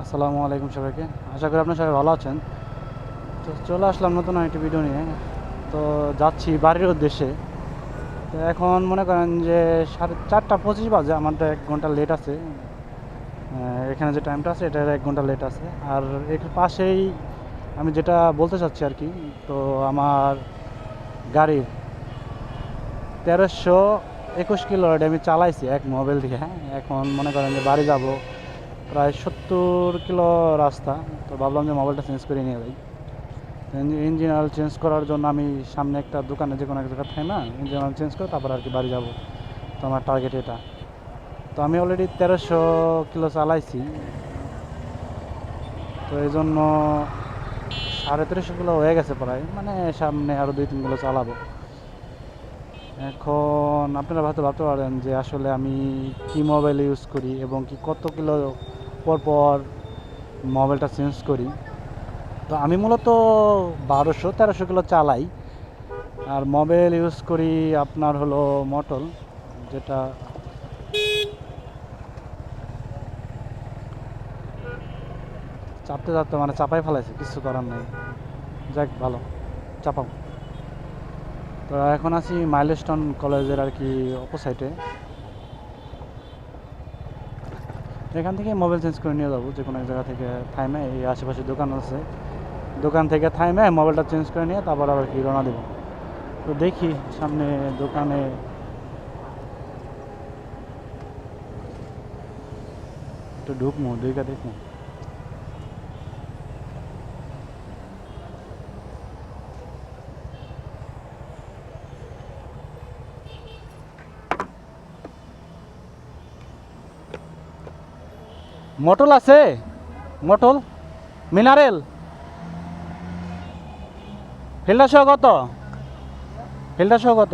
আসসালামু আলাইকুম সবাইকে। আশা করি আপনার সবাই ভালো আছেন। তো চলে আসলাম নতুন একটি ভিডিও নিয়ে। তো যাচ্ছি বাড়ির উদ্দেশ্যে। তো এখন মনে করেন যে 4:30 বাজে, আমার তো 1 ঘন্টা লেট আছে। এখানে যে টাইমটা আছে এটার 1 ঘন্টা লেট আছে। আর এর পাশেই আমি যেটা বলতে চাচ্ছি আর কি, তো আমার গাড়ির 1321 কিলো আমি চালাইছি এক মোবাইল দিয়ে। হ্যাঁ, এখন মনে করেন যে বাড়ি যাব, প্রায় 70 কিলো রাস্তা। তো ভাবলাম যে মোবাইলটা চেঞ্জ করে নিয়ে যাই। ইঞ্জিন অয়েল চেঞ্জ করার জন্য আমি সামনে একটা দোকানে যে কোনো এক জায়গায় থাই না, ইঞ্জিন অয়েল চেঞ্জ করে তারপর আর কি বাড়ি যাব। তো আমার টার্গেট এটা। তো আমি অলরেডি 1300 কিলো চালাইছি। তো এই জন্য 1350 কিলো হয়ে গেছে প্রায়, মানে সামনে আরও 2-3 কিলো চালাবো। এখন আপনারা ভাবতে পারেন যে আসলে আমি কি মোবাইল ইউজ করি এবং কি কত কিলো পর পর মোবাইলটা চেঞ্জ করি। তো আমি মূলত 1200-1300 কিলো চালাই। আর মোবাইল ইউজ করি আপনার হলো মটল, যেটা চাপতে চাপতে মানে চাপাই ফেলাইছে, কিছু করার নেই। যাক ভালো, চাপাও। তো এখন আছি মাইলস্টোন কলেজের আর কি অপোসাইটে। এখান থেকে মোবাইল চেঞ্জ করে নিয়ে যাবো যে কোনো এক জায়গা থেকে থাইমে, এই আশেপাশে দোকান আছে, দোকান থেকে থাইমে মোবাইলটা চেঞ্জ করে নিয়ে তারপর আবার কি রওনা দেবো। তো দেখি সামনে দোকানে একটু ঢুকবো, দুইটা দেখবো। মটল আছে, মটল মিনারেল ফিল্টার সহ কত? ফিল্টার সহ কত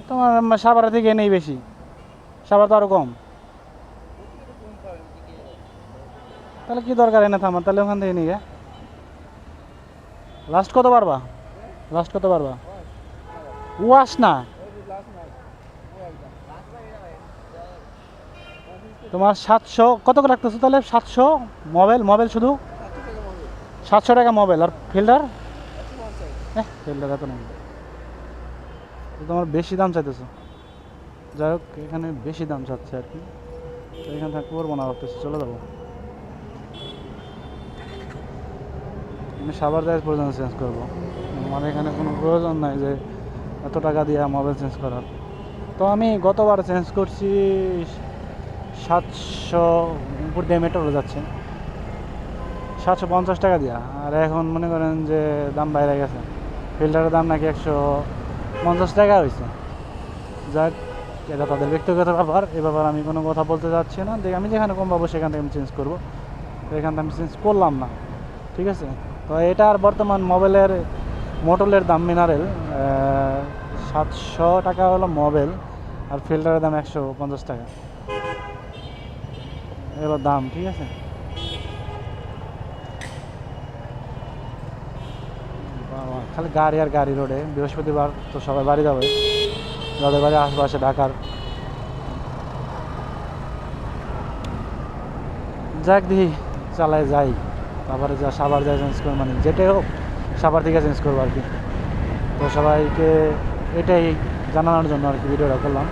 তোমার? সাভার থেকে নেই বেশি, সাভার তো আরও কম। তাহলে কি দরকার এনে থামার, তাহলে ওখান থেকে নিয়ে লাস্ট কত পারবা? লাস্ট কত পারবা? ওয়াশ না তোমার 700 কত করে রাখতেছো তাহলে? 700 মোবাইল, মোবাইল শুধু 700 টাকা মোবাইল। আর ফিল্টার? ফিল্টার এত নেই, তোমার বেশি দাম চাইতেছো। যাই হোক, এখানে বেশি দাম চাচ্ছে আর কি। তো এখানে থাকতে পারবো না, ভাবতেছি চলে যাবো। আমি সাভার যাই পর্যন্ত চেঞ্জ করবো, আমার এখানে কোনো প্রয়োজন নাই যে এত টাকা দিয়ে মোবাইল চেঞ্জ করার। তো আমি গতবার চেঞ্জ করছি 700 উপর দিয়ে মেট্রো যাচ্ছে, 750 টাকা দিয়া। আর এখন মনে করেন যে দাম বাইরে গেছে, ফিল্টারের দাম নাকি 150 টাকা হয়েছে। যাক, এটা তাদের ব্যক্তিগত ব্যাপার, এ ব্যাপার আমি কোনো কথা বলতে চাচ্ছি না। দেখ, আমি যেখানে কম পাবো সেখান থেকে আমি চেঞ্জ করবো। তো এখান থেকে আমি চেঞ্জ করলাম না, ঠিক আছে। তো এটা আর বর্তমান মোবাইলের মোটলের দাম মিনারেল 700 টাকা হলো মোবাইল, আর ফিল্টারের দাম 150 টাকা, এগুলো দাম, ঠিক আছে। খালি গাড়ি আর গাড়ি রোডে। বৃহস্পতিবার তো সবাই বাড়ি যাবে, যাদের বাড়ি আশেপাশে ঢাকার। যাক দিই, চালায় যাই, তারপরে যা সাভার যাই চেঞ্জ করবো, মানে যেটাই হোক সাভার থেকে চেঞ্জ করবো আর কি। তো সবাইকে এটাই জানানোর জন্য আর কি ভিডিওটা করলাম।